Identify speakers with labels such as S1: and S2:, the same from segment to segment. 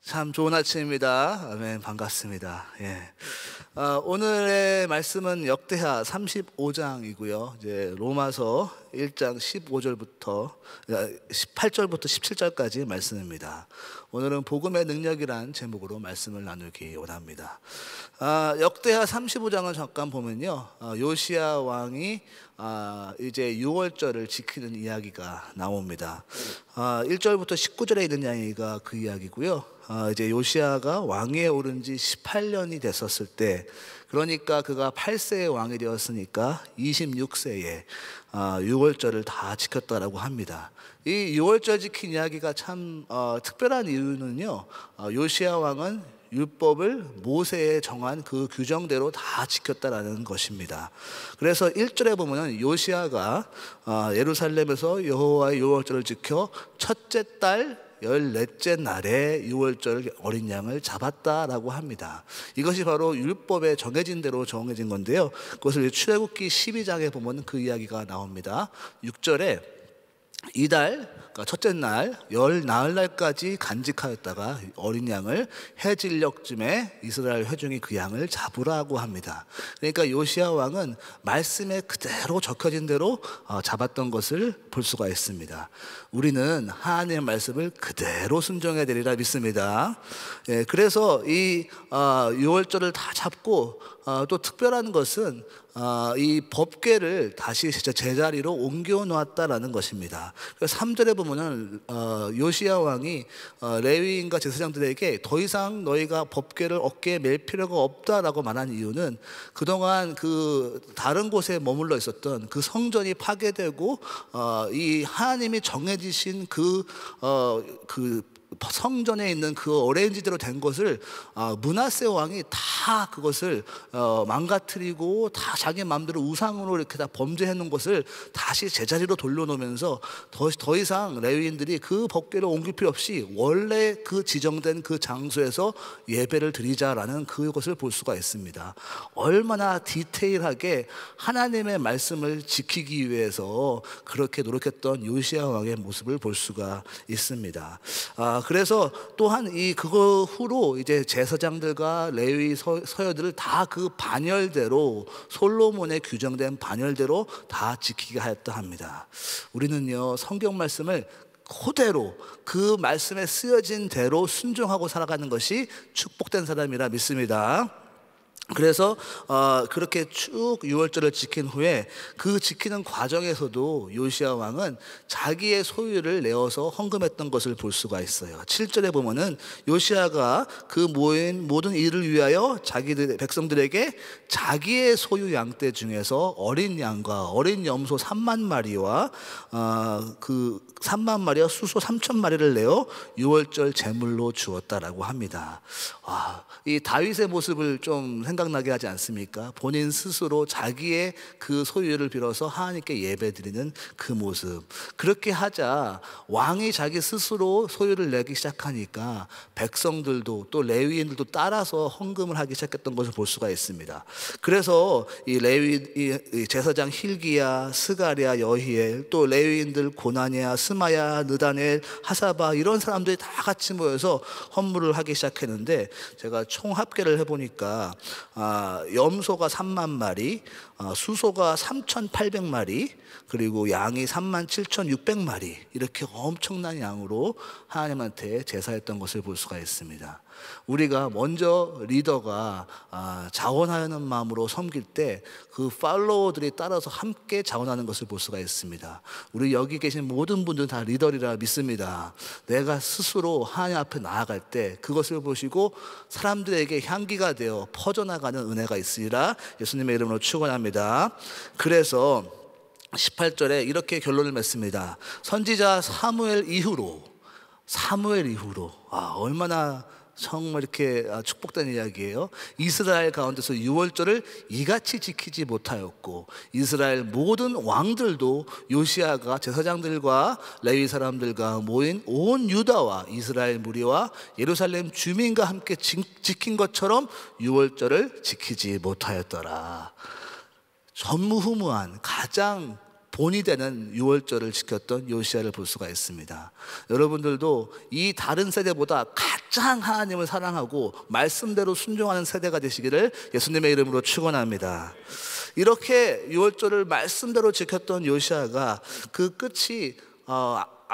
S1: 참 좋은 아침입니다. 아멘, 반갑습니다. 오늘의 말씀은 역대하 35장이고요. 이제 로마서 1장 15절부터 18절부터 17절까지 말씀입니다. 오늘은 복음의 능력이란 제목으로 말씀을 나누기 원합니다. 역대하 35장을 잠깐 보면요, 요시야 왕이 이제 유월절을 지키는 이야기가 나옵니다. 1절부터 19절에 있는 이야기가 그 이야기고요. 이제 요시야가 왕위에 오른 지 18년이 됐었을 때, 그러니까 그가 8세의 왕이 되었으니까 26세에 유월절을 다 지켰다라고 합니다. 이 유월절 지킨 이야기가 참 특별한 이유는요, 요시야 왕은 율법을 모세에 정한 그 규정대로 다 지켰다라는 것입니다. 그래서 1절에 보면은 요시야가 예루살렘에서 여호와의 유월절을 지켜 첫째 달 14째 날에 유월절 어린 양을 잡았다라고 합니다. 이것이 바로 율법에 정해진 대로 정해진 건데요, 그것을 출애굽기 12장에 보면 그 이야기가 나옵니다. 6절에 이달, 그러니까 첫째 날, 나흘날까지 간직하였다가 어린 양을 해질녘쯤에 이스라엘 회중이 그 양을 잡으라고 합니다. 그러니까 요시야 왕은 말씀에 그대로 적혀진 대로 잡았던 것을 볼 수가 있습니다. 우리는 하나님의 말씀을 그대로 순종해야 되리라 믿습니다. 그래서 이 유월절을 다 잡고, 또 특별한 것은 이 법궤를 다시 제자리로 옮겨 놓았다라는 것입니다. 그래서 3절에 보면은 요시야 왕이 레위인과 제사장들에게 더 이상 너희가 법궤를 어깨에 맬 필요가 없다라고 말한 이유는, 그동안 그 다른 곳에 머물러 있었던 그 성전이 파괴되고 이 하나님이 정해지신 그 성전에 있는 그 어레인지대로 된 것을 므낫세 왕이 다 그것을 망가뜨리고 다 자기 마음대로 우상으로 이렇게 다 범죄해 놓은 것을 다시 제자리로 돌려놓으면서 더 이상 레위인들이 그 법궤를 옮길 필요 없이 원래 그 지정된 그 장소에서 예배를 드리자라는 그것을 볼 수가 있습니다. 얼마나 디테일하게 하나님의 말씀을 지키기 위해서 그렇게 노력했던 요시야 왕의 모습을 볼 수가 있습니다. 그래서 또한 그거 후로 이제 제사장들과 레위 서열들을 다 그 반열대로, 솔로몬의 규정된 반열대로 다 지키게 하였다 합니다. 우리는요, 성경 말씀을 그대로 그 말씀에 쓰여진 대로 순종하고 살아가는 것이 축복된 사람이라 믿습니다. 그래서 그렇게 쭉 유월절을 지킨 후에 그 지키는 과정에서도 요시야 왕은 자기의 소유를 내어서 헌금했던 것을 볼 수가 있어요. 7절에 보면은 요시야가 그 모인 모든 일을 위하여 자기들 백성들에게 자기의 소유 양떼 중에서 어린 양과 어린 염소 3만 마리와 그 3만 마리와 수소 3천 마리를 내어 유월절 제물로 주었다라고 합니다. 이 다윗의 모습을 좀 생각나게 하지 않습니까? 본인 스스로 자기의 그 소유를 빌어서 하나님께 예배드리는 그 모습. 그렇게 하자 왕이 자기 스스로 소유를 내기 시작하니까 백성들도 또 레위인들도 따라서 헌금을 하기 시작했던 것을 볼 수가 있습니다. 그래서 이 제사장 힐기야, 스가랴, 여히엘, 또 레위인들 고나냐, 스마야, 느다넬, 하사바, 이런 사람들이 다 같이 모여서 헌물을 하기 시작했는데, 제가 총 합계를 해보니까 염소가 3만 마리, 수소가 3,800마리, 그리고 양이 37,600마리, 이렇게 엄청난 양으로 하나님한테 제사했던 것을 볼 수가 있습니다. 우리가 먼저 리더가 자원하는 마음으로 섬길 때 그 팔로워들이 따라서 함께 자원하는 것을 볼 수가 있습니다. 우리 여기 계신 모든 분들 다 리더리라 믿습니다. 내가 스스로 하나님 앞에 나아갈 때 그것을 보시고 사람들에게 향기가 되어 퍼져나가는 은혜가 있으리라 예수님의 이름으로 축원합니다. 그래서 18절에 이렇게 결론을 맺습니다. 선지자 사무엘 이후로 얼마나 정말 이렇게 축복된 이야기예요. 이스라엘 가운데서 유월절을 이같이 지키지 못하였고, 이스라엘 모든 왕들도 요시야가 제사장들과 레위 사람들과 모인 온 유다와 이스라엘 무리와 예루살렘 주민과 함께 지킨 것처럼 유월절을 지키지 못하였더라. 전무후무한 가장 본이 되는 유월절을 지켰던 요시야를 볼 수가 있습니다. 여러분들도 이 다른 세대보다 가장 하나님을 사랑하고 말씀대로 순종하는 세대가 되시기를 예수님의 이름으로 축원합니다. 이렇게 유월절을 말씀대로 지켰던 요시야가 그 끝이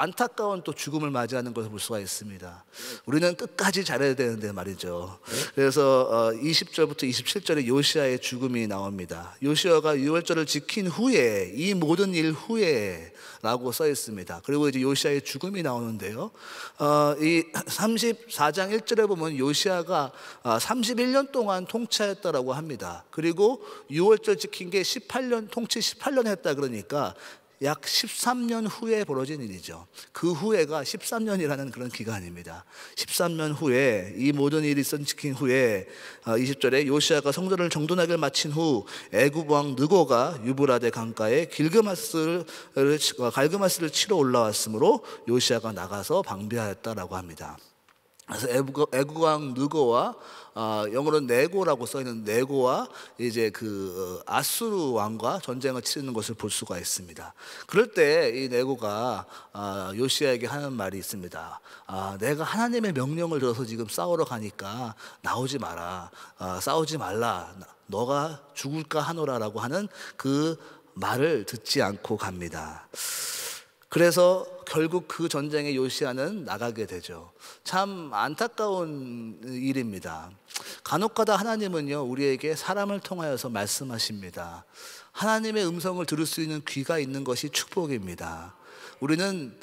S1: 안타까운 또 죽음을 맞이하는 것을 볼 수가 있습니다. 우리는 끝까지 잘해야 되는데 말이죠. 그래서 20절부터 27절에 요시야의 죽음이 나옵니다. 요시야가 유월절을 지킨 후에, 이 모든 일 후에 라고 써 있습니다. 그리고 이제 요시야의 죽음이 나오는데요. 이 34장 1절에 보면 요시야가 31년 동안 통치했다라고 합니다. 그리고 유월절 지킨 게 18년, 통치 18년 했다 그러니까 약 13년 후에 벌어진 일이죠. 그 후에가 13년이라는 그런 기간입니다. 13년 후에 이 모든 일이 지킨 후에 20절에 요시야가 성전을 정돈하기를 마친 후 애굽 왕 느고가 유브라데 강가에 갈그마스를 치러 올라왔으므로 요시야가 나가서 방비하였다라고 합니다. 그래서 애굽 왕 느고와 영어로는 네고라고 써 있는 네고와 이제 그 아수르 왕과 전쟁을 치르는 것을 볼 수가 있습니다. 그럴 때 이 네고가 요시야에게 하는 말이 있습니다. 내가 하나님의 명령을 들어서 지금 싸우러 가니까 나오지 마라, 싸우지 말라, 너가 죽을까 하노라라고 하는 그 말을 듣지 않고 갑니다. 그래서 결국 그 전쟁에 요시야는 나가게 되죠. 참 안타까운 일입니다. 간혹가다 하나님은요, 우리에게 사람을 통하여서 말씀하십니다. 하나님의 음성을 들을 수 있는 귀가 있는 것이 축복입니다. 우리는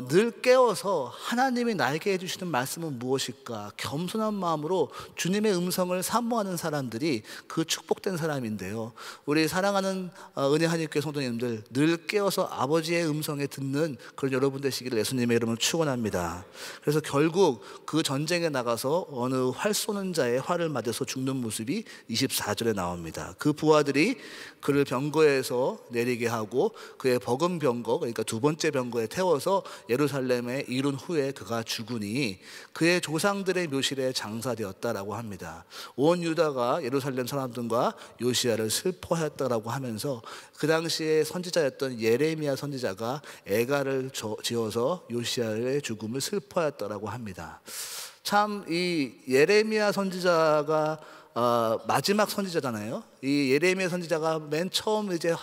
S1: 늘 깨어서 하나님이 나에게 해주시는 말씀은 무엇일까 겸손한 마음으로 주님의 음성을 사모하는 사람들이 그 축복된 사람인데요. 우리 사랑하는 은혜 한인교회 성도님들, 늘 깨어서 아버지의 음성에 듣는 그런 여러분 되시기를 예수님의 이름으로 축원합니다. 그래서 결국 그 전쟁에 나가서 어느 활 쏘는 자의 활을 맞아서 죽는 모습이 24절에 나옵니다. 그 부하들이 그를 병거에서 내리게 하고 그의 버금 병거, 그러니까 두 번째 병거에 태워서 예루살렘에 이른 후에 그가 죽으니 그의 조상들의 묘실에 장사되었다라고 합니다. 온 유다가 예루살렘 사람들과 요시야를 슬퍼했다라고 하면서 그 당시에 선지자였던 예레미야 선지자가 애가를 지어서 요시야의 죽음을 슬퍼했다라고 합니다. 참 이 예레미야 선지자가 마지막 선지자잖아요. 이 예레미야 선지자가 맨 처음 이제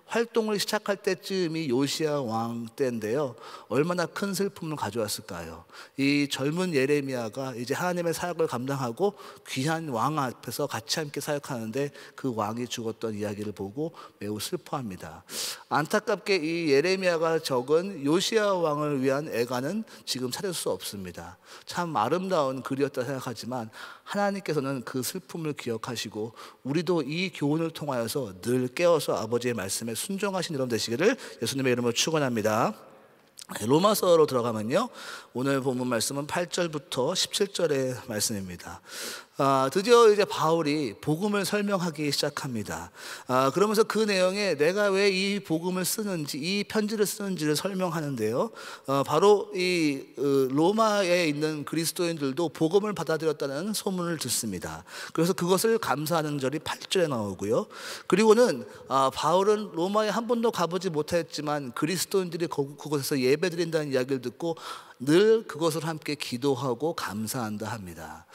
S1: 활동을 시작할 때쯤이 요시야 왕 때인데요. 얼마나 큰 슬픔을 가져왔을까요? 이 젊은 예레미야가 이제 하나님의 사역을 감당하고 귀한 왕 앞에서 같이 함께 사역하는데 그 왕이 죽었던 이야기를 보고 매우 슬퍼합니다. 안타깝게 이 예레미야가 적은 요시야 왕을 위한 애가는 지금 찾을 수 없습니다. 참 아름다운 글이었다 생각하지만 하나님께서는 그 슬픔을 기억하시고 우리도 이 교훈을 통하여서 늘 깨어서 아버지의 말씀에 순종하신 여러분 되시기를 예수님의 이름으로 축원합니다. 로마서로 들어가면요, 오늘 본문 말씀은 8절부터 17절의 말씀입니다. 드디어 이제 바울이 복음을 설명하기 시작합니다. 그러면서 그 내용에 내가 왜 이 복음을 쓰는지, 이 편지를 쓰는지를 설명하는데요. 바로 이 로마에 있는 그리스도인들도 복음을 받아들였다는 소문을 듣습니다. 그래서 그것을 감사하는 절이 8절에 나오고요. 그리고는 바울은 로마에 한 번도 가보지 못했지만 그리스도인들이 그곳에서 예배드린다는 이야기를 듣고 늘 그것을 함께 기도하고 감사한다 합니다.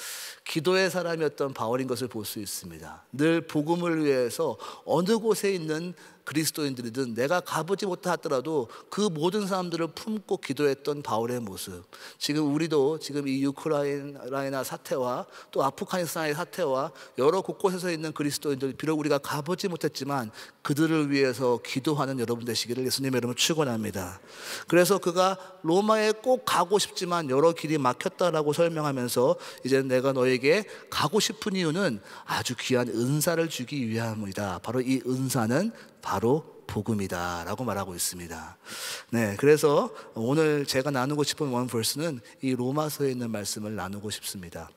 S1: 기도의 사람이었던 바울인 것을 볼 수 있습니다. 늘 복음을 위해서 어느 곳에 있는 그리스도인들이든 내가 가보지 못하더라도 그 모든 사람들을 품고 기도했던 바울의 모습, 지금 우리도 지금 이 우크라이나 사태와 또 아프가니스탄의 사태와 여러 곳곳에서 있는 그리스도인들, 비록 우리가 가보지 못했지만 그들을 위해서 기도하는 여러분 되시기를 예수님의 이름으로 축원합니다. 그래서 그가 로마에 꼭 가고 싶지만 여러 길이 막혔다라고 설명하면서 이제 내가 너에게 가고 싶은 이유는 아주 귀한 은사를 주기 위함이다. 바로 이 은사는 바로 복음이다 라고 말하고 있습니다. 네, 그래서 오늘 제가 나누고 싶은 원 벌스는 이 로마서에 있는 말씀을 나누고 싶습니다.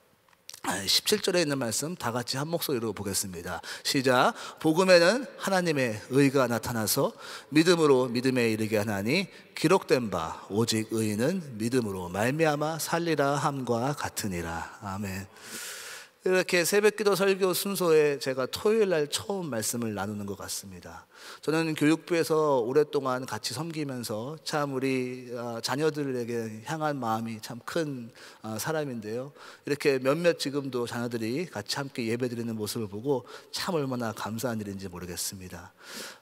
S1: 17절에 있는 말씀 다 같이 한 목소리로 보겠습니다. 시작. 복음에는 하나님의 의가 나타나서 믿음으로 믿음에 이르게 하나니 기록된 바 오직 의인은 믿음으로 말미암아 살리라 함과 같으니라. 아멘. 이렇게 새벽기도 설교 순서에 제가 토요일 날 처음 말씀을 나누는 것 같습니다. 저는 교육부에서 오랫동안 같이 섬기면서 참 우리 자녀들에게 향한 마음이 참 큰 사람인데요. 이렇게 몇몇 지금도 자녀들이 같이 함께 예배드리는 모습을 보고 참 얼마나 감사한 일인지 모르겠습니다.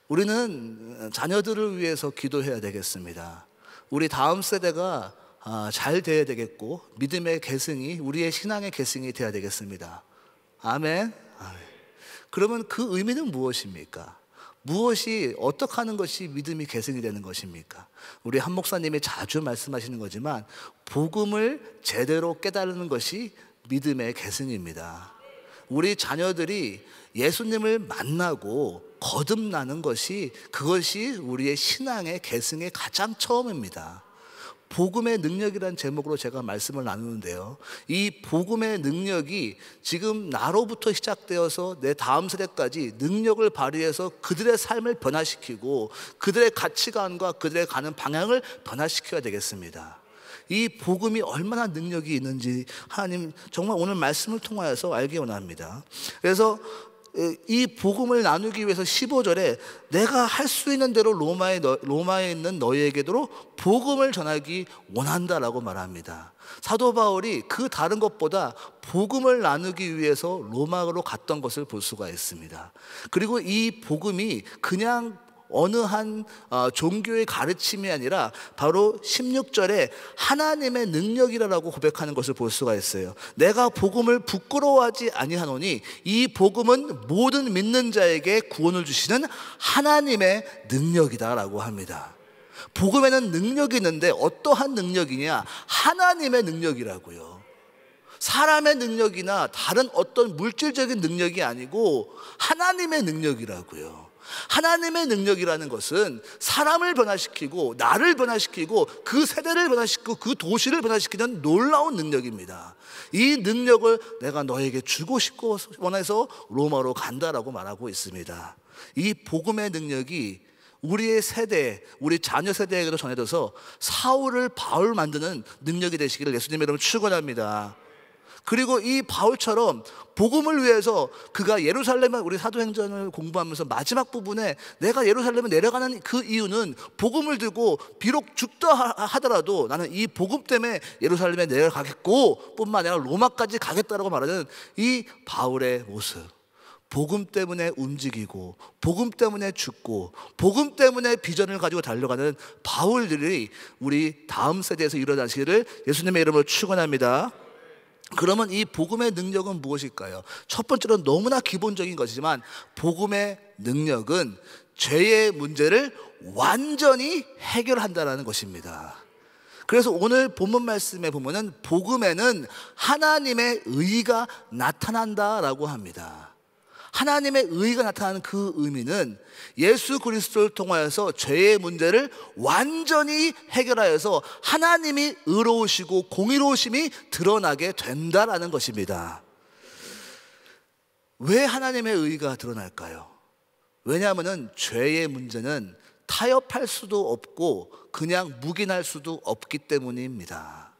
S1: 우리는 자녀들을 위해서 기도해야 되겠습니다. 우리 다음 세대가 잘 돼야 되겠고 믿음의 계승이 우리의 신앙의 계승이 돼야 되겠습니다. 아멘. 아멘. 그러면 그 의미는 무엇입니까? 무엇이 어떻게 하는 것이 믿음이 계승이 되는 것입니까? 우리 한 목사님이 자주 말씀하시는 거지만 복음을 제대로 깨달는 것이 믿음의 계승입니다. 우리 자녀들이 예수님을 만나고 거듭나는 것이 그것이 우리의 신앙의 계승의 가장 처음입니다. 복음의 능력이라는 제목으로 제가 말씀을 나누는데요, 이 복음의 능력이 지금 나로부터 시작되어서 내 다음 세대까지 능력을 발휘해서 그들의 삶을 변화시키고 그들의 가치관과 그들의 가는 방향을 변화시켜야 되겠습니다. 이 복음이 얼마나 능력이 있는지 하나님 정말 오늘 말씀을 통하여서 알기 원합니다. 그래서 이 복음을 나누기 위해서 15절에 내가 할 수 있는 대로 로마에 있는 너희에게도 복음을 전하기 원한다라고 말합니다. 사도 바울이 그 다른 것보다 복음을 나누기 위해서 로마로 갔던 것을 볼 수가 있습니다. 그리고 이 복음이 그냥 어느 한 종교의 가르침이 아니라 바로 16절에 하나님의 능력이라고 고백하는 것을 볼 수가 있어요. 내가 복음을 부끄러워하지 아니하노니 이 복음은 모든 믿는 자에게 구원을 주시는 하나님의 능력이다라고 합니다. 복음에는 능력이 있는데 어떠한 능력이냐? 하나님의 능력이라고요. 사람의 능력이나 다른 어떤 물질적인 능력이 아니고 하나님의 능력이라고요. 하나님의 능력이라는 것은 사람을 변화시키고 나를 변화시키고 그 세대를 변화시키고 그 도시를 변화시키는 놀라운 능력입니다. 이 능력을 내가 너에게 주고 싶고 원해서 로마로 간다라고 말하고 있습니다. 이 복음의 능력이 우리의 세대, 우리 자녀 세대에게도 전해져서 사울을 바울 만드는 능력이 되시기를 예수님의 이름으로 축원합니다. 그리고 이 바울처럼 복음을 위해서 그가 예루살렘에, 우리 사도행전을 공부하면서 마지막 부분에 내가 예루살렘에 내려가는 그 이유는 복음을 들고 비록 죽다 하더라도 나는 이 복음 때문에 예루살렘에 내려가겠고 뿐만 아니라 로마까지 가겠다라고 말하는 이 바울의 모습, 복음 때문에 움직이고 복음 때문에 죽고 복음 때문에 비전을 가지고 달려가는 바울들이 우리 다음 세대에서 일어나시기를 예수님의 이름으로 축원합니다. 그러면 이 복음의 능력은 무엇일까요? 첫 번째로 너무나 기본적인 것이지만 복음의 능력은 죄의 문제를 완전히 해결한다는 것입니다. 그래서 오늘 본문 말씀에 보면은 복음에는 하나님의 의가 나타난다라고 합니다. 하나님의 의가 나타나는 그 의미는 예수 그리스도를 통하여서 죄의 문제를 완전히 해결하여서 하나님이 의로우시고 공의로우심이 드러나게 된다라는 것입니다. 왜 하나님의 의가 드러날까요? 왜냐하면 죄의 문제는 타협할 수도 없고 그냥 묵인할 수도 없기 때문입니다.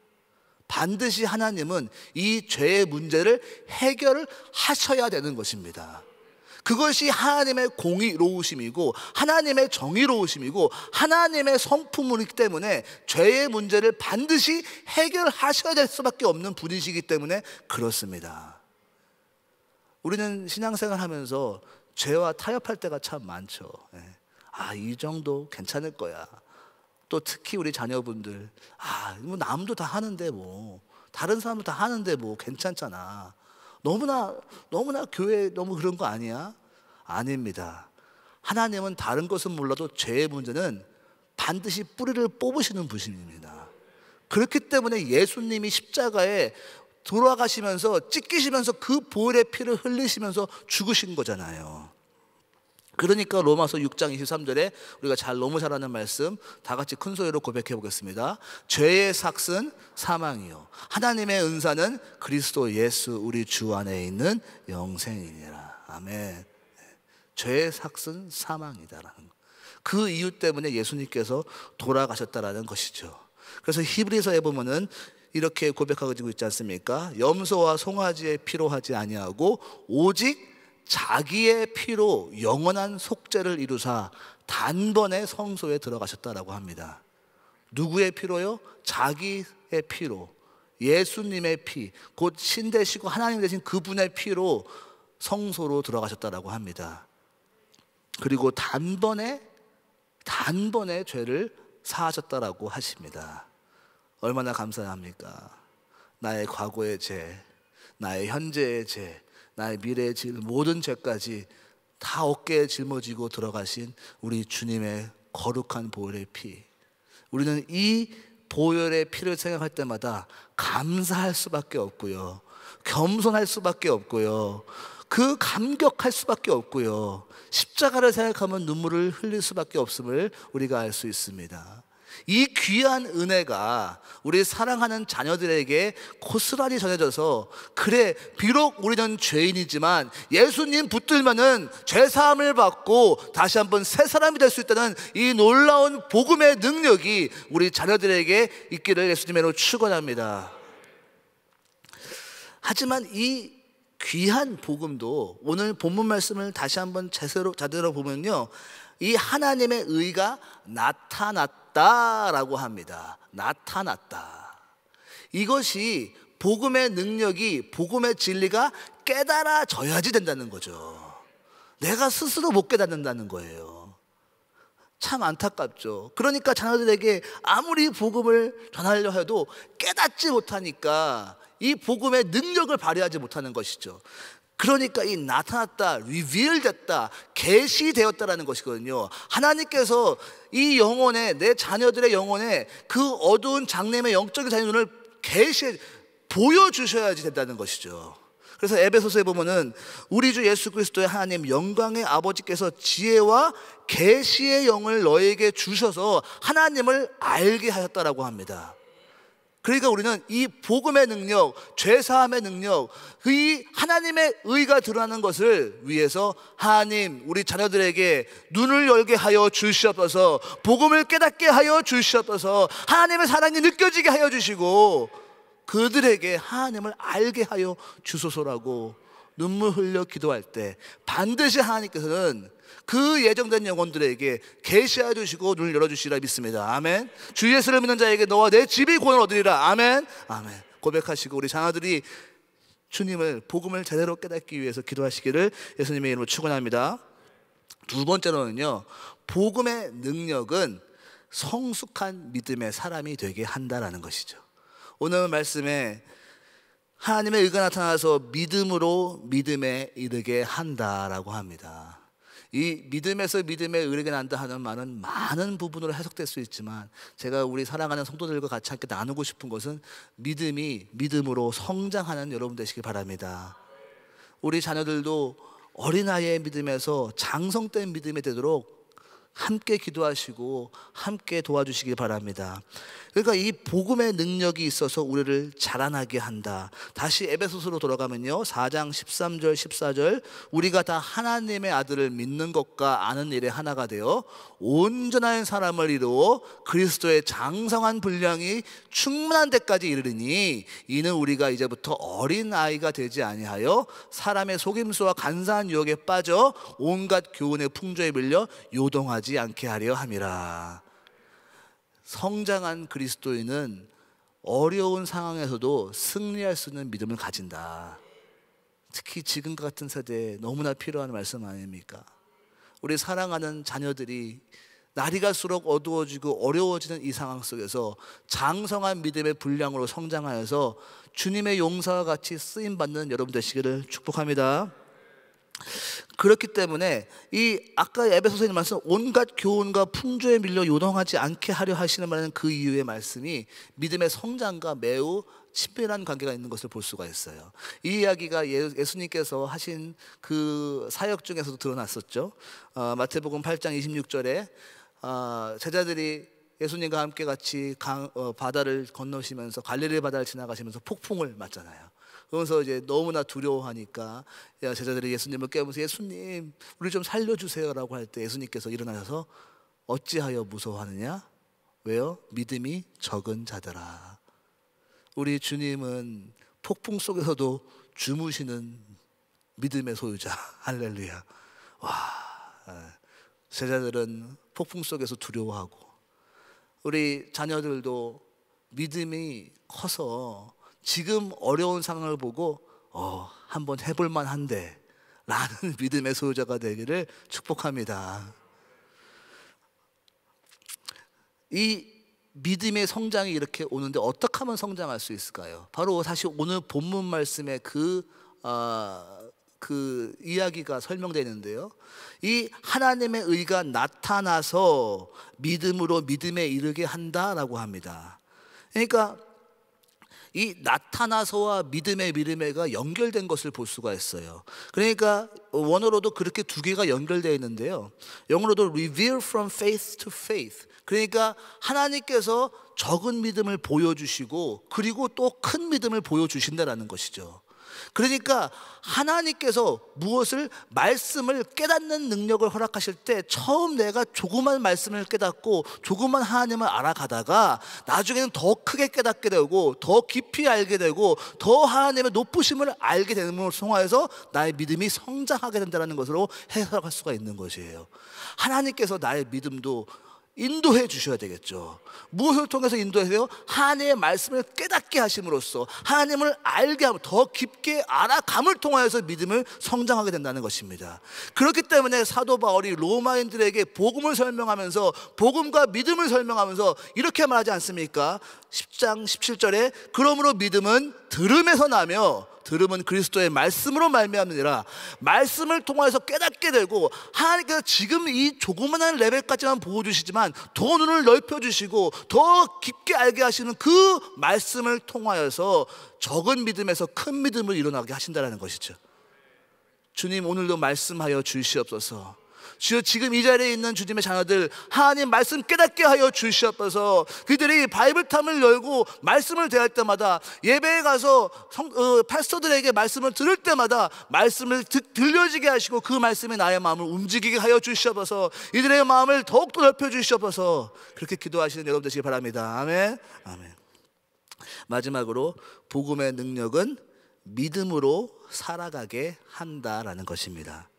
S1: 반드시 하나님은 이 죄의 문제를 해결하셔야 되는 것입니다. 그것이 하나님의 공의로우심이고 하나님의 정의로우심이고 하나님의 성품이기 때문에 죄의 문제를 반드시 해결하셔야 될 수밖에 없는 분이시기 때문에 그렇습니다. 우리는 신앙생활 하면서 죄와 타협할 때가 참 많죠. 이 정도 괜찮을 거야. 또 특히 우리 자녀분들, 뭐 남도 다 하는데 뭐 다른 사람도 다 하는데 뭐 괜찮잖아. 너무나 교회 너무 그런 거 아니야? 아닙니다. 하나님은 다른 것은 몰라도 죄의 문제는 반드시 뿌리를 뽑으시는 분이십니다. 그렇기 때문에 예수님이 십자가에 돌아가시면서 찢기시면서 그 보혈의 피를 흘리시면서 죽으신 거잖아요. 그러니까 로마서 6장 23절에 우리가 너무 잘 아는 말씀 다 같이 큰 소리로 고백해 보겠습니다. 죄의 삭은 사망이요 하나님의 은사는 그리스도 예수 우리 주 안에 있는 영생이니라. 아멘. 죄의 삭은 사망이다라는 거. 그 이유 때문에 예수님께서 돌아가셨다라는 것이죠. 그래서 히브리서에 보면은 이렇게 고백하고 있지 않습니까? 염소와 송아지의 피로 하지 아니하고 오직 자기의 피로 영원한 속죄를 이루사 단번에 성소에 들어가셨다라고 합니다. 누구의 피로요? 자기의 피로, 예수님의 피, 곧 신 되시고 하나님 되신 그분의 피로 성소로 들어가셨다라고 합니다. 그리고 단번에 죄를 사하셨다라고 하십니다. 얼마나 감사합니까? 나의 과거의 죄, 나의 현재의 죄, 나의 미래의 죄, 모든 죄까지 다 어깨에 짊어지고 들어가신 우리 주님의 거룩한 보혈의 피. 우리는 이 보혈의 피를 생각할 때마다 감사할 수밖에 없고요, 겸손할 수밖에 없고요, 그 감격할 수밖에 없고요, 십자가를 생각하면 눈물을 흘릴 수밖에 없음을 우리가 알 수 있습니다. 이 귀한 은혜가 우리 사랑하는 자녀들에게 고스란히 전해져서, 그래 비록 우리는 죄인이지만 예수님 붙들면은 죄사함을 받고 다시 한번 새 사람이 될 수 있다는 이 놀라운 복음의 능력이 우리 자녀들에게 있기를 예수님의 이름으로 축원합니다. 하지만 이 귀한 복음도 오늘 본문 말씀을 다시 한번 자대로 보면요, 이 하나님의 의가 나타났다라고 합니다. 나타났다. 이것이 복음의 능력이, 복음의 진리가 깨달아져야지 된다는 거죠. 내가 스스로 못 깨닫는다는 거예요. 참 안타깝죠. 그러니까 자녀들에게 아무리 복음을 전하려 해도 깨닫지 못하니까 이 복음의 능력을 발휘하지 못하는 것이죠. 그러니까 이 나타났다, reveal 됐다, 계시되었다라는 것이거든요. 하나님께서 이 영혼에, 내 자녀들의 영혼에 그 어두운 장래의 영적인 자녀의 눈을 보여주셔야지 된다는 것이죠. 그래서 에베소서에 보면은 우리 주 예수 그리스도의 하나님 영광의 아버지께서 지혜와 계시의 영을 너에게 주셔서 하나님을 알게 하셨다라고 합니다. 그러니까 우리는 이 복음의 능력, 죄사함의 능력, 이 하나님의 의가 드러나는 것을 위해서 하나님, 우리 자녀들에게 눈을 열게 하여 주시옵소서, 복음을 깨닫게 하여 주시옵소서, 하나님의 사랑이 느껴지게 하여 주시고 그들에게 하나님을 알게 하여 주소서라고 눈물 흘려 기도할 때 반드시 하나님께서는 그 예정된 영혼들에게 계시해 주시고 눈을 열어주시리라 믿습니다. 아멘. 주 예수를 믿는 자에게 너와 내 집이 구원을 얻으리라. 아멘. 아멘. 고백하시고 우리 자녀들이 주님을, 복음을 제대로 깨닫기 위해서 기도하시기를 예수님의 이름으로 축원합니다. 두 번째로는요, 복음의 능력은 성숙한 믿음의 사람이 되게 한다라는 것이죠. 오늘 말씀에 하나님의 의가 나타나서 믿음으로 믿음에 이르게 한다라고 합니다. 이 믿음에서 믿음에 이르게 난다 하는 말은 많은 부분으로 해석될 수 있지만, 제가 우리 사랑하는 성도들과 같이 함께 나누고 싶은 것은 믿음이 믿음으로 성장하는 여러분 되시길 바랍니다. 우리 자녀들도 어린아이의 믿음에서 장성된 믿음이 되도록 함께 기도하시고 함께 도와주시기 바랍니다. 그러니까 이 복음의 능력이 있어서 우리를 자라나게 한다. 다시 에베소서로 돌아가면요, 4장 13절 14절, 우리가 다 하나님의 아들을 믿는 것과 아는 일에 하나가 되어 온전한 사람을 이루어 그리스도의 장성한 분량이 충만한 데까지 이르리니, 이는 우리가 이제부터 어린아이가 되지 아니하여 사람의 속임수와 간사한 유혹에 빠져 온갖 교훈의 풍조에 밀려 요동하지 않게 하려 함이라. 성장한 그리스도인은 어려운 상황에서도 승리할 수 있는 믿음을 가진다. 특히 지금과 같은 세대에 너무나 필요한 말씀 아닙니까? 우리 사랑하는 자녀들이 날이 갈수록 어두워지고 어려워지는 이 상황 속에서 장성한 믿음의 분량으로 성장하여서 주님의 용사와 같이 쓰임받는 여러분 되시기를 축복합니다. 그렇기 때문에 이 아까 에베소서에 있는 말씀, 온갖 교훈과 풍조에 밀려 요동하지 않게 하려 하시는 말은 그 이유의 말씀이 믿음의 성장과 매우 친밀한 관계가 있는 것을 볼 수가 있어요. 이 이야기가 예수님께서 하신 그 사역 중에서도 드러났었죠. 마태복음 8장 26절에 제자들이 예수님과 함께 같이 바다를 건너시면서 갈릴리 바다를 지나가시면서 폭풍을 맞잖아요. 그러면서 이제 너무나 두려워하니까 제자들이 예수님을 깨우면서 예수님, 우리 좀 살려주세요라고 할 때 예수님께서 일어나셔서 어찌하여 무서워하느냐? 왜요? 믿음이 적은 자들아. 우리 주님은 폭풍 속에서도 주무시는 믿음의 소유자. 할렐루야. 제자들은 폭풍 속에서 두려워하고, 우리 자녀들도 믿음이 커서 지금 어려운 상황을 보고 한번 해볼 만한데 라는 믿음의 소유자가 되기를 축복합니다. 이 믿음의 성장이 이렇게 오는데 어떻게 하면 성장할 수 있을까요? 바로 사실 오늘 본문 말씀에 그 이야기가 설명되어 있는데요, 이 하나님의 의가 나타나서 믿음으로 믿음에 이르게 한다라고 합니다. 그러니까 이 나타나서와 믿음의 미름에가 연결된 것을 볼 수가 있어요. 그러니까 원어로도 그렇게 두 개가 연결되어 있는데요, 영어로도 reveal from faith to faith, 그러니까 하나님께서 적은 믿음을 보여주시고 그리고 또 큰 믿음을 보여주신다라는 것이죠. 그러니까 하나님께서 무엇을, 말씀을 깨닫는 능력을 허락하실 때 처음 내가 조그만 말씀을 깨닫고 조그만 하나님을 알아가다가 나중에는 더 크게 깨닫게 되고 더 깊이 알게 되고 더 하나님의 높으심을 알게 되는 것을 통하여서 나의 믿음이 성장하게 된다는 것으로 해석할 수가 있는 것이에요. 하나님께서 나의 믿음도 인도해 주셔야 되겠죠. 무엇을 통해서 인도해서요? 하나님의 말씀을 깨닫게 하심으로써 하나님을 알게 하고 더 깊게 알아감을 통하여서 믿음을 성장하게 된다는 것입니다. 그렇기 때문에 사도 바울이 로마인들에게 복음을 설명하면서, 복음과 믿음을 설명하면서 이렇게 말하지 않습니까? 10장 17절에 그러므로 믿음은 들음에서 나며 들음은 그리스도의 말씀으로 말미암느니라. 말씀을 통해서 깨닫게 되고, 하나님께서 지금 이 조그만한 레벨까지만 보여주시지만 더 눈을 넓혀주시고 더 깊게 알게 하시는 그 말씀을 통하여서 적은 믿음에서 큰 믿음을 일어나게 하신다는 것이죠. 주님, 오늘도 말씀하여 주시옵소서. 주여, 지금 이 자리에 있는 주님의 자녀들 하나님 말씀 깨닫게 하여 주시옵소서. 그들이 바이블탐을 열고 말씀을 대할 때마다, 예배에 가서 파스터들에게 말씀을 들을 때마다 말씀을 들려지게 하시고 그 말씀이 나의 마음을 움직이게 하여 주시옵소서. 이들의 마음을 더욱더 넓혀 주시옵소서. 그렇게 기도하시는 여러분 되시기 바랍니다. 아멘. 아멘. 마지막으로 복음의 능력은 믿음으로 살아가게 한다라는 것입니다.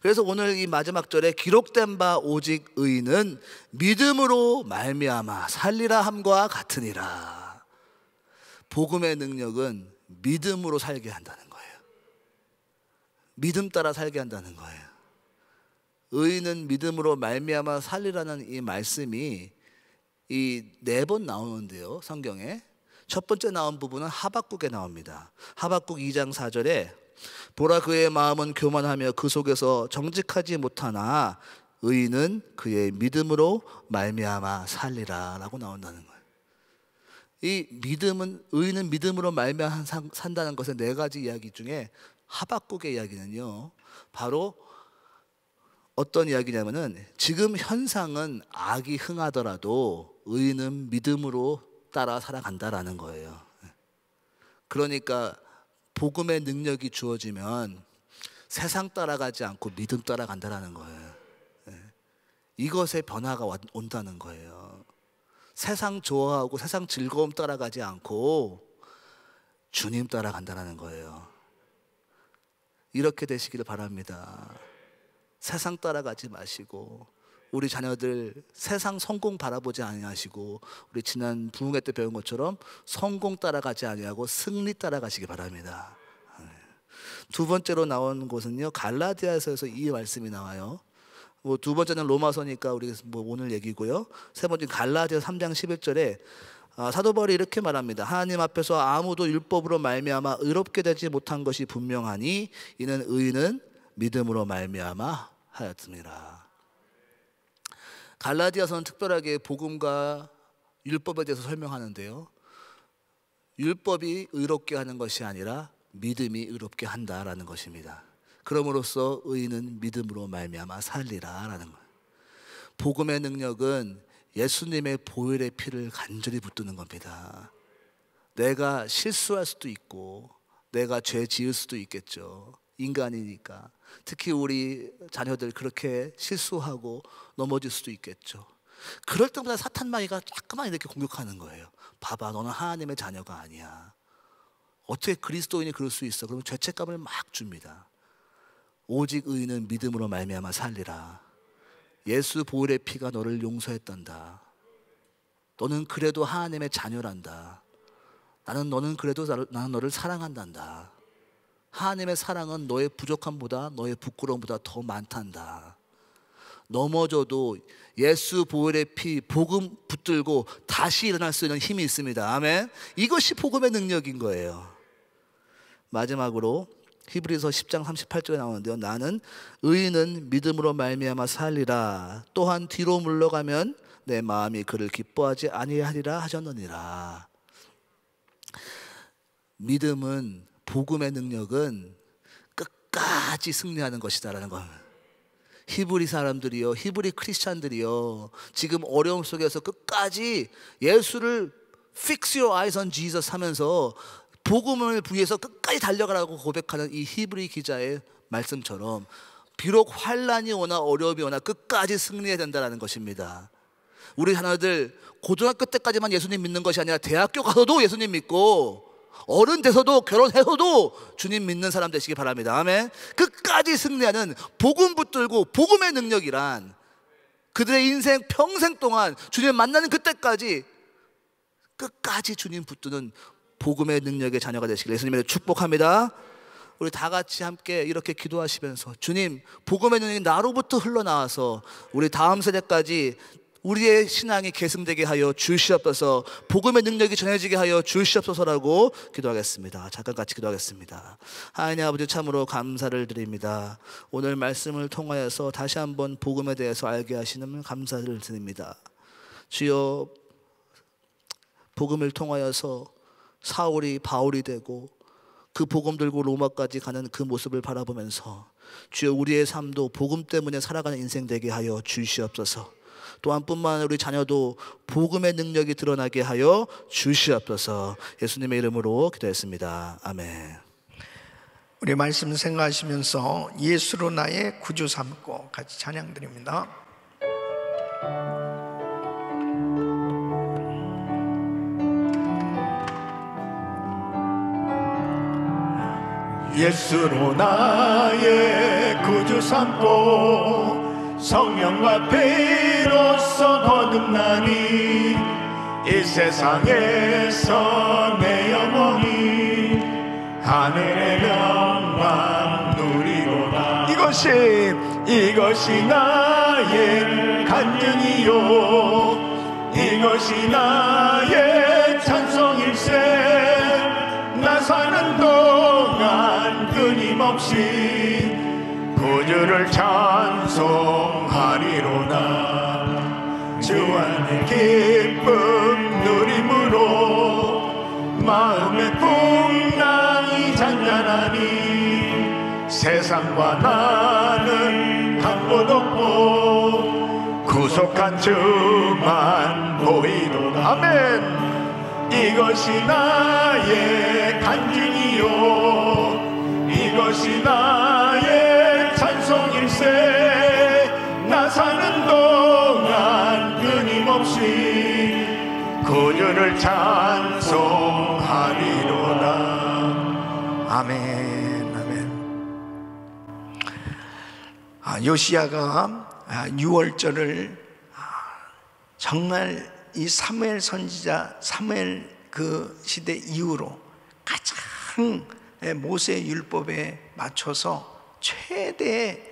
S1: 그래서 오늘 이 마지막 절에 기록된 바 오직 의인은 믿음으로 말미암아 살리라 함과 같으니라. 복음의 능력은 믿음으로 살게 한다는 거예요. 믿음 따라 살게 한다는 거예요. 의인은 믿음으로 말미암아 살리라는 이 말씀이 이 4번 나오는데요, 성경에. 첫 번째 나온 부분은 하박국에 나옵니다. 하박국 2장 4절에 보라, 그의 마음은 교만하며 그 속에서 정직하지 못하나 의인은 그의 믿음으로 말미암아 살리라 라고 나온다는 거예요. 이 믿음은, 의인은 믿음으로 말미암아 산다는 것의 4가지 이야기 중에 하박국의 이야기는요, 바로 어떤 이야기냐면은, 지금 현상은 악이 흥하더라도 의인은 믿음으로 따라 살아간다라는 거예요. 그러니까 복음의 능력이 주어지면 세상 따라가지 않고 믿음 따라간다라는 거예요. 이것의 변화가 온다는 거예요. 세상 좋아하고 세상 즐거움 따라가지 않고 주님 따라간다는 거예요. 이렇게 되시기를 바랍니다. 세상 따라가지 마시고, 우리 자녀들 세상 성공 바라보지 아니하시고, 우리 지난 부흥회 때 배운 것처럼 성공 따라가지 아니하고 승리 따라가시기 바랍니다. 두 번째로 나온 곳은요, 갈라디아서에서 이 말씀이 나와요. 두 번째는 로마서니까 우리 오늘 얘기고요. 세 번째는 갈라디아 3장 11절에 사도 바울이 이렇게 말합니다. 하나님 앞에서 아무도 율법으로 말미암아 의롭게 되지 못한 것이 분명하니 이는 의인은 믿음으로 말미암아 하였습니다. 갈라디아서는 특별하게 복음과 율법에 대해서 설명하는데요, 율법이 의롭게 하는 것이 아니라 믿음이 의롭게 한다라는 것입니다. 그럼으로써 의인은 믿음으로 말미암아 살리라라는 거예요. 복음의 능력은 예수님의 보혈의 피를 간절히 붙드는 겁니다. 내가 실수할 수도 있고 내가 죄 지을 수도 있겠죠. 인간이니까. 특히 우리 자녀들 그렇게 실수하고 넘어질 수도 있겠죠. 그럴 때마다 사탄 마귀가 자꾸만 이렇게 공격하는 거예요. 봐봐, 너는 하나님의 자녀가 아니야. 어떻게 그리스도인이 그럴 수 있어? 그러면 죄책감을 막 줍니다. 오직 의인은 믿음으로 말미암아 살리라. 예수 보혈의 피가 너를 용서했단다. 너는 그래도 하나님의 자녀란다. 너는 그래도 나는 너를 사랑한단다. 하나님의 사랑은 너의 부족함보다, 너의 부끄러움보다 더 많단다. 넘어져도 예수 보혈의 피, 복음 붙들고 다시 일어날 수 있는 힘이 있습니다. 아멘. 이것이 복음의 능력인 거예요. 마지막으로 히브리서 10장 38절에 나오는데요. 나는 의인은 믿음으로 말미암아 살리라. 또한 뒤로 물러가면 내 마음이 그를 기뻐하지 아니하리라 하셨느니라. 믿음은, 복음의 능력은 끝까지 승리하는 것이다라는 겁니다. 히브리 사람들이요, 히브리 크리스찬들이요, 지금 어려움 속에서 끝까지 예수를 Fix your eyes on Jesus 하면서 복음을 위해서 끝까지 달려가라고 고백하는 이 히브리 기자의 말씀처럼 비록 환난이 오나 어려움이 오나 끝까지 승리해야 된다는 것입니다. 우리 자녀들 고등학교 때까지만 예수님 믿는 것이 아니라 대학교 가서도 예수님 믿고 어른 돼서도 결혼해서도 주님 믿는 사람 되시기 바랍니다. 아멘. 끝까지 승리하는 복음 붙들고 복음의 능력이란 그들의 인생 평생 동안 주님 만나는 그때까지 끝까지 주님 붙드는 복음의 능력의 자녀가 되시길 예수님의 축복합니다. 우리 다 같이 함께 이렇게 기도하시면서 주님, 복음의 능력이 나로부터 흘러나와서 우리 다음 세대까지 우리의 신앙이 계승되게 하여 주시옵소서, 복음의 능력이 전해지게 하여 주시옵소서라고 기도하겠습니다. 잠깐 같이 기도하겠습니다. 하나님 아버지, 참으로 감사를 드립니다. 오늘 말씀을 통하여서 다시 한번 복음에 대해서 알게 하시는 감사를 드립니다. 주여, 복음을 통하여서 사울이 바울이 되고 그 복음 들고 로마까지 가는 그 모습을 바라보면서 주여, 우리의 삶도 복음 때문에 살아가는 인생 되게 하여 주시옵소서. 또한 뿐만 아니라 우리 자녀도 복음의 능력이 드러나게 하여 주시옵소서. 예수님의 이름으로 기도했습니다. 아멘.
S2: 우리 말씀 생각하시면서 예수로 나의 구주 삼고 같이 찬양 드립니다.
S3: 예수로 나의 구주 삼고 성령과 피로써 거듭나니 이 세상에서 내 영혼이 하늘의 영광 누리로다. 이것이 나의 간증이요, 이것이 나의 찬송일세. 나 사는 동안 끊임없이 구주를 찬송하리로다. 주 안의 기쁨 누림으로 마음의 풍랑이 잔잔하니 세상과 나는 한 곳 없고 구속한 주만 보이도다. 아멘. 이것이 나의 간증이요, 이것이 나의 찬송일세. 나 사는 동안 끊임없이 구주를 찬송하리로다.
S2: 아멘, 아멘. 요시야가 6월절을 정말 이 사무엘 선지자, 사무엘 그 시대 이후로 가장 모세 율법에 맞춰서 최대의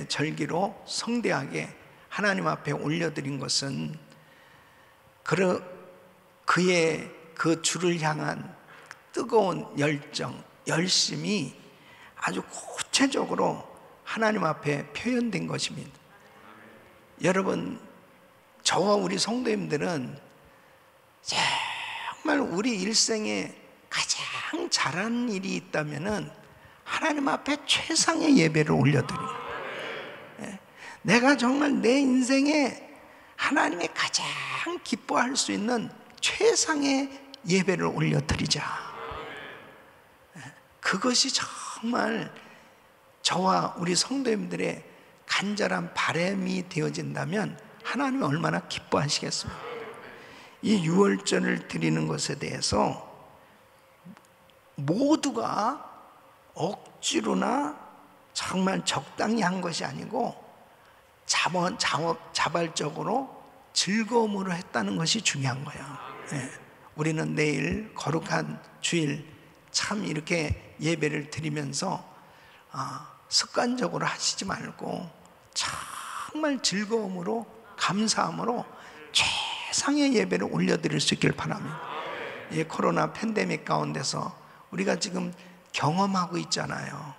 S2: 절기로 성대하게 하나님 앞에 올려드린 것은 그의 그 주를 향한 뜨거운 열정, 열심이 아주 구체적으로 하나님 앞에 표현된 것입니다. 여러분, 저와 우리 성도님들은 정말 우리 일생에 가장 잘하는 일이 있다면은 하나님 앞에 최상의 예배를 올려드려요. 내가 정말 내 인생에 하나님이 가장 기뻐할 수 있는 최상의 예배를 올려드리자. 그것이 정말 저와 우리 성도님들의 간절한 바람이 되어진다면 하나님이 얼마나 기뻐하시겠습니까? 이 유월절을 드리는 것에 대해서 모두가 억지로나 정말 적당히 한 것이 아니고 자발적으로 즐거움으로 했다는 것이 중요한 거예요. 예. 우리는 내일 거룩한 주일 참 이렇게 예배를 드리면서 습관적으로 하시지 말고 정말 즐거움으로 감사함으로 최상의 예배를 올려드릴 수 있길 바랍니다. 이 코로나 팬데믹 가운데서 우리가 지금 경험하고 있잖아요.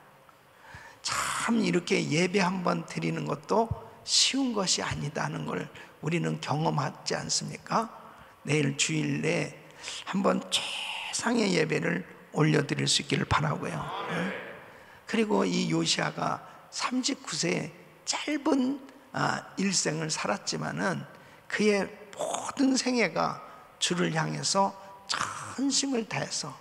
S2: 참 이렇게 예배 한번 드리는 것도 쉬운 것이 아니다는 걸 우리는 경험하지 않습니까? 내일 주일에 한번 최상의 예배를 올려드릴 수 있기를 바라고요. 그리고 이 요시아가 39세의 짧은 일생을 살았지만은 그의 모든 생애가 주를 향해서 전심을 다해서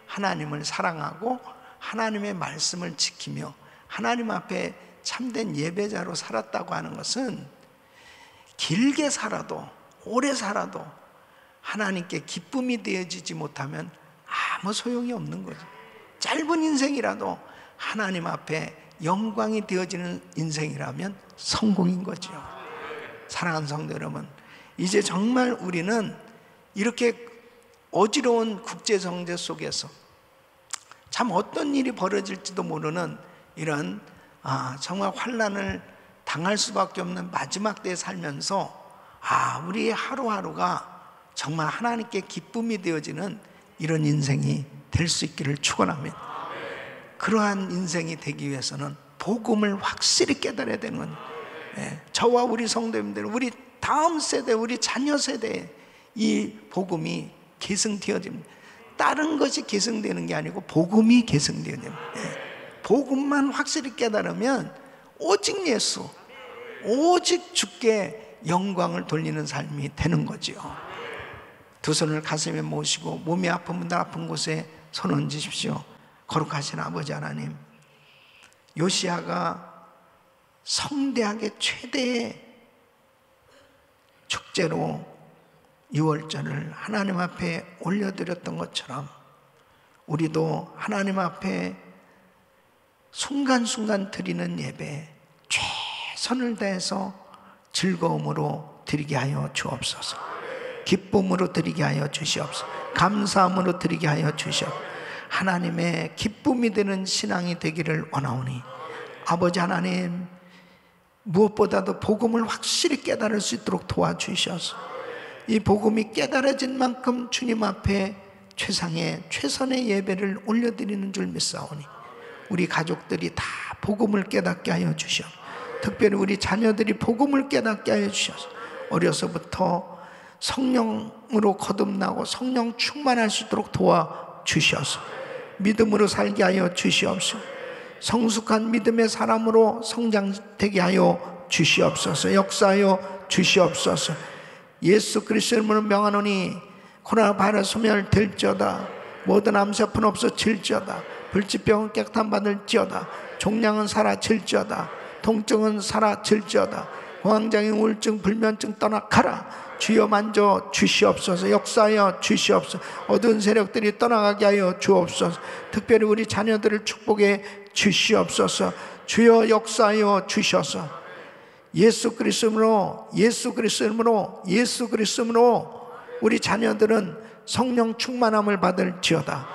S2: 하나님을 사랑하고 하나님의 말씀을 지키며 하나님 앞에 참된 예배자로 살았다고 하는 것은 길게 살아도 오래 살아도 하나님께 기쁨이 되어지지 못하면 아무 소용이 없는 거죠. 짧은 인생이라도 하나님 앞에 영광이 되어지는 인생이라면 성공인 거죠. 사랑하는 성도 여러분, 이제 정말 우리는 이렇게 어지러운 국제정세 속에서 참 어떤 일이 벌어질지도 모르는 이런 정말 환난을 당할 수밖에 없는 마지막 때에 살면서 우리의 하루하루가 정말 하나님께 기쁨이 되어지는 이런 인생이 될 수 있기를 축원합니다. 그러한 인생이 되기 위해서는 복음을 확실히 깨달아야 되는 거예요. 저와 우리 성도님들, 우리 다음 세대, 우리 자녀 세대에 이 복음이 계승되어집니다. 다른 것이 계승되는 게 아니고 복음이 계승되어야 됩니다. 복음만 확실히 깨달으면 오직 예수, 오직 주께 영광을 돌리는 삶이 되는 거지요. 두 손을 가슴에 모시고 몸이 아픈 분들 아픈 곳에 손 얹으십시오. 거룩하신 아버지 하나님, 요시아가 성대하게 최대의 축제로 유월절을 하나님 앞에 올려드렸던 것처럼 우리도 하나님 앞에 순간순간 드리는 예배 최선을 다해서 즐거움으로 드리게 하여 주옵소서. 기쁨으로 드리게 하여 주시옵소서. 감사함으로 드리게 하여 주시옵소서. 하나님의 기쁨이 되는 신앙이 되기를 원하오니 아버지 하나님, 무엇보다도 복음을 확실히 깨달을 수 있도록 도와주셔서 이 복음이 깨달아진 만큼 주님 앞에 최선의 예배를 올려드리는 줄 믿사오니 우리 가족들이 다 복음을 깨닫게 하여 주시옵소서. 특별히 우리 자녀들이 복음을 깨닫게 하여 주셔서 어려서부터 성령으로 거듭나고 성령 충만할 수 있도록 도와주셔서 믿음으로 살게 하여 주시옵소서. 성숙한 믿음의 사람으로 성장되게 하여 주시옵소서. 역사하여 주시옵소서. 예수 그리스도의 이름으로 명하노니 코로나 바이러스 소멸될지어다. 모든 암세포는 없어질지어다. 불치병은 깨끗함 받을지어다. 종양은 사라질지어다. 통증은 사라질지어다. 공황장애, 우울증, 불면증 떠나가라. 주여 만져 주시옵소서. 역사하여 주시옵소서. 어두운 세력들이 떠나가게 하여 주옵소서. 특별히 우리 자녀들을 축복해 주시옵소서. 주여 역사하여 주셔서 예수 그리스도로 우리 자녀들은 성령 충만함을 받을지어다.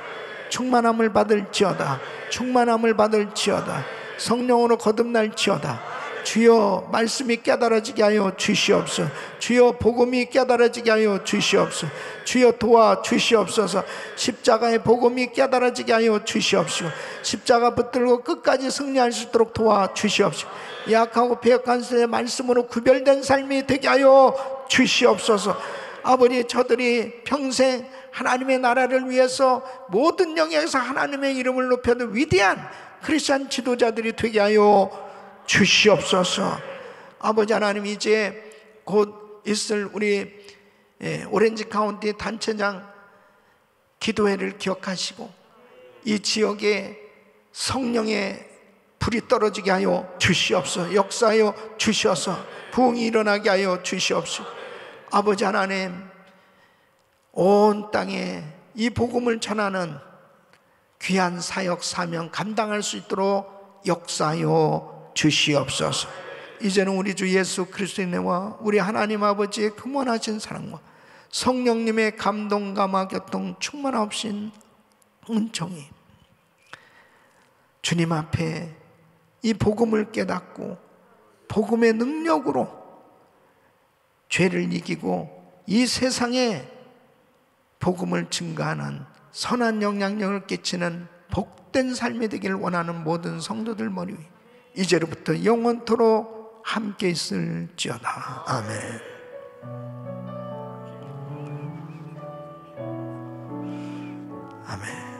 S2: 충만함을 받을지어다. 충만함을 받을지어다. 성령으로 거듭날지어다. 주여 말씀이 깨달아지게 하여 주시옵소서. 주여 복음이 깨달아지게 하여 주시옵소서. 주여 도와주시옵소서. 십자가의 복음이 깨달아지게 하여 주시옵소서. 십자가 붙들고 끝까지 승리할 수 있도록 도와주시옵소서. 약하고 배역한 세의 말씀으로 구별된 삶이 되게 하여 주시옵소서. 아버지, 저들이 평생 하나님의 나라를 위해서 모든 영역에서 하나님의 이름을 높여도 위대한 크리스찬 지도자들이 되게 하여 주시옵소서. 아버지 하나님, 이제 곧 있을 우리 오렌지 카운티 단체장 기도회를 기억하시고 이 지역에 성령의 불이 떨어지게 하여 주시옵소서. 역사하여 주시옵소서. 부흥이 일어나게 하여 주시옵소서. 아버지 하나님, 온 땅에 이 복음을 전하는 귀한 사역 사명 감당할 수 있도록 역사하여 주시옵소서. 이제는 우리 주 예수 그리스도의 은혜와 우리 하나님 아버지의 그무한하신 사랑과 성령님의 감동 감화 교통 충만하신 은총이 주님 앞에 이 복음을 깨닫고 복음의 능력으로 죄를 이기고 이 세상에 복음을 증거하는 선한 영향력을 끼치는 복된 삶이 되기를 원하는 모든 성도들 머리 위에 이제로부터 영원토록 함께 있을지어다. 아멘. 아멘.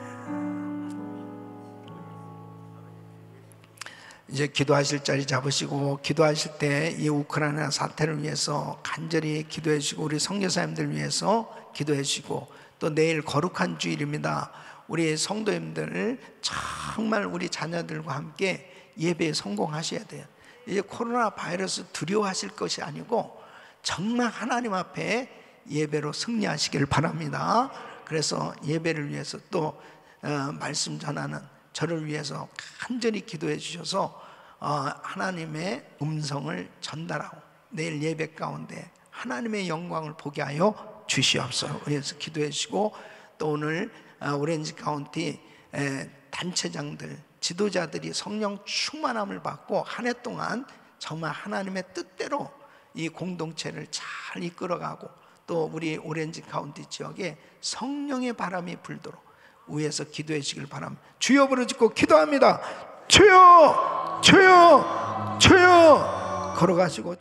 S2: 이제 기도하실 자리 잡으시고, 기도하실 때 이 우크라이나 사태를 위해서 간절히 기도해 주시고, 우리 선교사님들 위해서 기도해 주시고, 또 내일 거룩한 주일입니다. 우리 성도님들 정말 우리 자녀들과 함께 예배에 성공하셔야 돼요. 이제 코로나 바이러스 두려워하실 것이 아니고 정말 하나님 앞에 예배로 승리하시길 바랍니다. 그래서 예배를 위해서 또 말씀 전하는 저를 위해서 간절히 기도해 주셔서 하나님의 음성을 전달하고 내일 예배 가운데 하나님의 영광을 보게 하여 주시옵소서. 그래서 기도해 주시고, 또 오늘 오렌지 카운티 단체장들, 지도자들이 성령 충만함을 받고 한 해 동안 정말 하나님의 뜻대로 이 공동체를 잘 이끌어가고, 또 우리 오렌지 카운티 지역에 성령의 바람이 불도록 위에서 기도해 주시길 바랍니다. 주여 부르짖고 기도합니다. 주여, 주여, 주여. 걸어가시고